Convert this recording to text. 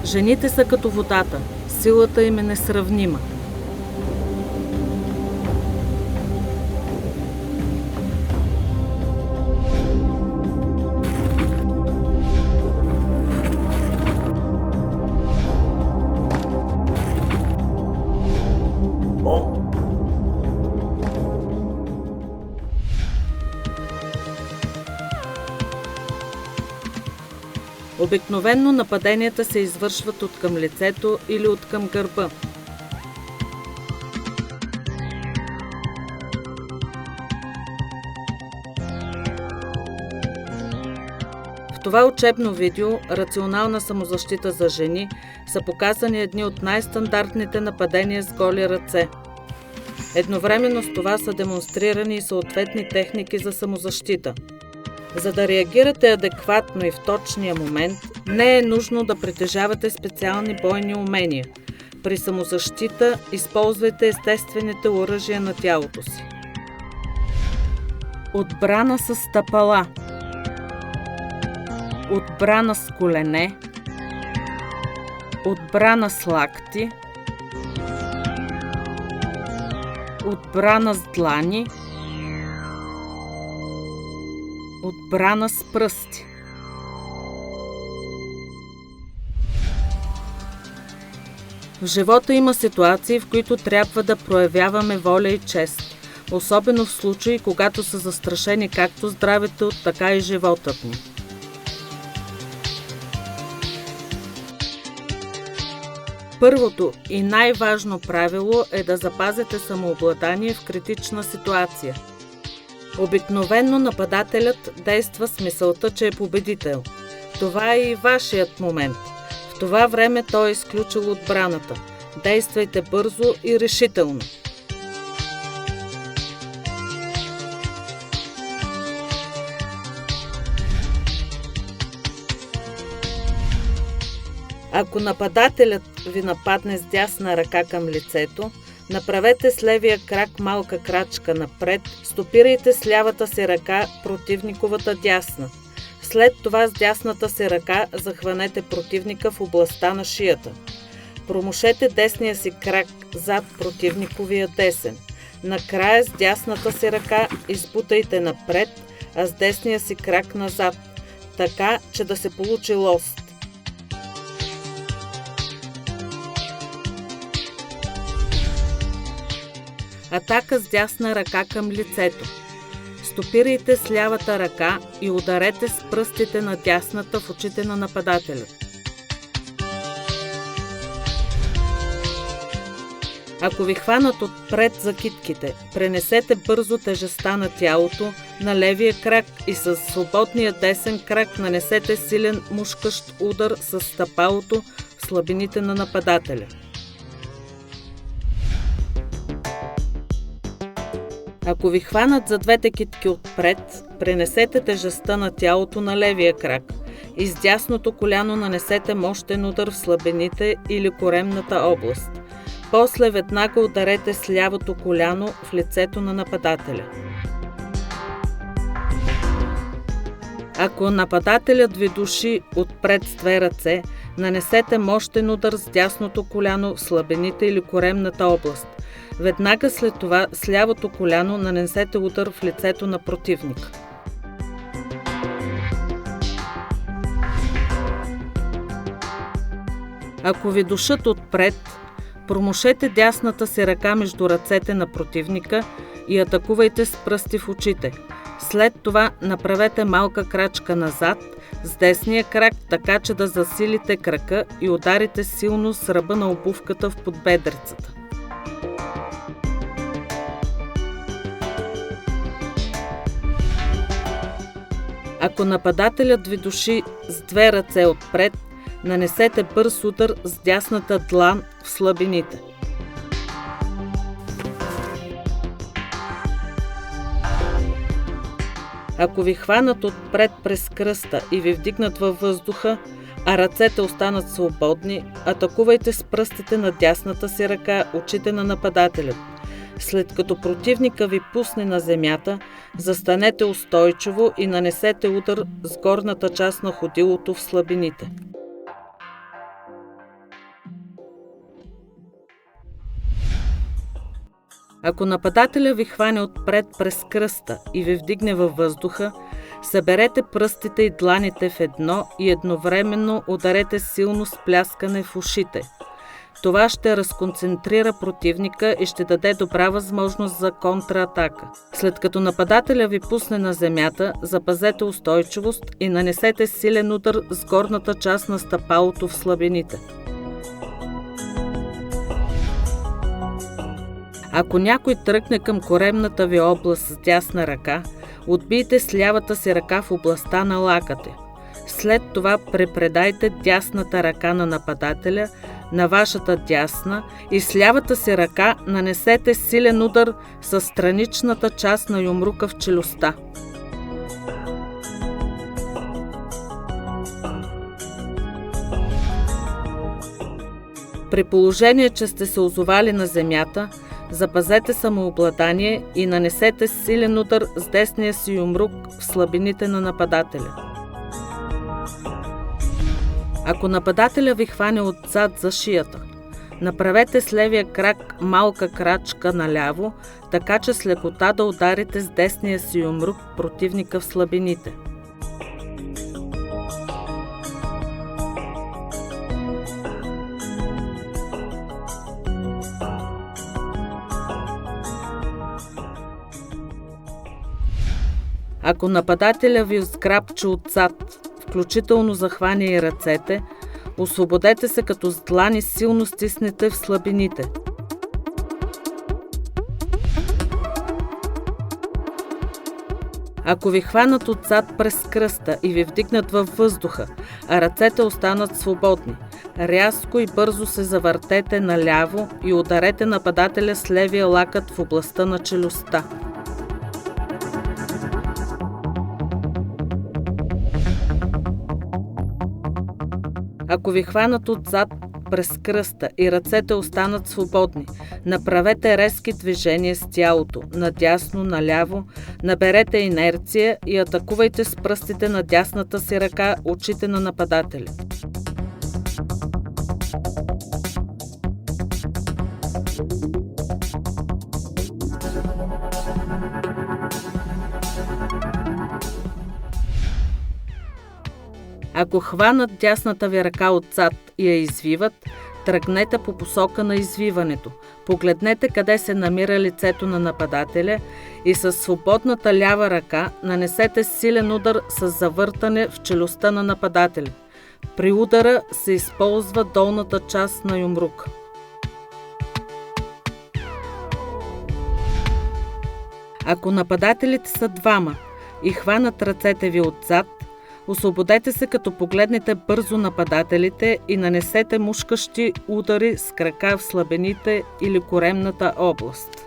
Жените са като водата, силата им е несравнима. Обикновено нападенията се извършват от към лицето или от към гърба. В това учебно видео "Рационална самозащита за жени" са показани едни от най-стандартните нападения с голи ръце. Едновременно с това са демонстрирани и съответни техники за самозащита. За да реагирате адекватно и в точния момент, не е нужно да притежавате специални бойни умения. При самозащита използвайте естествените оръжия на тялото си. Отбрана с стъпала. Отбрана с колене. Отбрана с лакти. Отбрана с длани. Отбрана с пръсти. В живота има ситуации, в които трябва да проявяваме воля и чест, особено в случаи, когато са застрашени както здравето, така и животът ни. Първото и най-важно правило е да запазите самообладание в критична ситуация. Обикновено нападателят действа с мисълта, че е победител. Това е и вашият момент. В това време той е изключил отбраната. Действайте бързо и решително. Ако нападателят ви нападне с дясна ръка към лицето, направете с левия крак малка крачка напред, стопирайте с лявата си ръка противниковата дясна. След това с дясната си ръка захванете противника в областта на шията. Промушете десния си крак зад противниковия десен. Накрая с дясната си ръка избутайте напред, а с десния си крак назад, така че да се получи лост. Атака с дясна ръка към лицето. Стопирайте с лявата ръка и ударете с пръстите на дясната в очите на нападателя. Ако ви хванат отпред за китките, пренесете бързо тежестта на тялото на левия крак и с свободния десен крак нанесете силен мушкащ удар с стъпалото в слабините на нападателя. Ако ви хванат за двете китки отпред, пренесете тежестта на тялото на левия крак и с дясното коляно нанесете мощен удар в слабините или коремната област. После веднага ударете с лявото коляно в лицето на нападателя. Ако нападателят ви души отпред с две ръце, нанесете мощен удар с дясното коляно в слабините или коремната област. Веднага след това с лявото коляно нанесете удар в лицето на противника. Ако ви душат отпред, промушете дясната си ръка между ръцете на противника и атакувайте с пръсти в очите. След това направете малка крачка назад с десния крак, така че да засилите крака и ударите силно с ръба на обувката в подбедрицата. Ако нападателят ви души с две ръце отпред, нанесете бърз удар с дясната длан в слабините. Ако ви хванат отпред през кръста и ви вдигнат във въздуха, а ръцете останат свободни, атакувайте с пръстите на дясната си ръка очите на нападателя. След като противника ви пусне на земята, застанете устойчиво и нанесете удар с горната част на ходилото в слабините. Ако нападателя ви хване отпред през кръста и ви вдигне във въздуха, съберете пръстите и дланите в едно и едновременно ударете силно с пляскане в ушите. Това ще разконцентрира противника и ще даде добра възможност за контратака. След като нападателя ви пусне на земята, запазете устойчивост и нанесете силен удар с горната част на стъпалото в слабините. Ако някой тръгне към коремната ви област с дясна ръка, отбийте с лявата си ръка в областта на лакътя. След това препредайте дясната ръка на нападателя на вашата дясна и с лявата си ръка нанесете силен удар с страничната част на юмрука в челюстта. При положение, че сте се озовали на земята, запазете самообладание и нанесете силен удар с десния си юмрук в слабините на нападателя. Ако нападателя ви хване отзад за шията, направете с левия крак малка крачка наляво, така че с лекота да ударите с десния си юмрук противника в слабините. Ако нападателя ви сграбчи отзад, включително захване и ръцете, освободете се като с длани силно стиснете в слабините. Ако ви хванат отзад през кръста и ви вдигнат във въздуха, а ръцете останат свободни, рязко и бързо се завъртете наляво и ударете нападателя с левия лакът в областта на челюстта. Ако ви хванат отзад през кръста и ръцете останат свободни, направете резки движения с тялото, надясно, наляво, наберете инерция и атакувайте с пръстите на дясната си ръка очите на нападателя. Ако хванат дясната ви ръка отзад и я извиват, тръгнете по посока на извиването. Погледнете къде се намира лицето на нападателя и със свободната лява ръка нанесете силен удар с завъртане в челюстта на нападателя. При удара се използва долната част на юмрука. Ако нападателите са двама и хванат ръцете ви отзад, освободете се като погледнете бързо нападателите и нанесете мушкащи удари с крака в слабените или коремната област.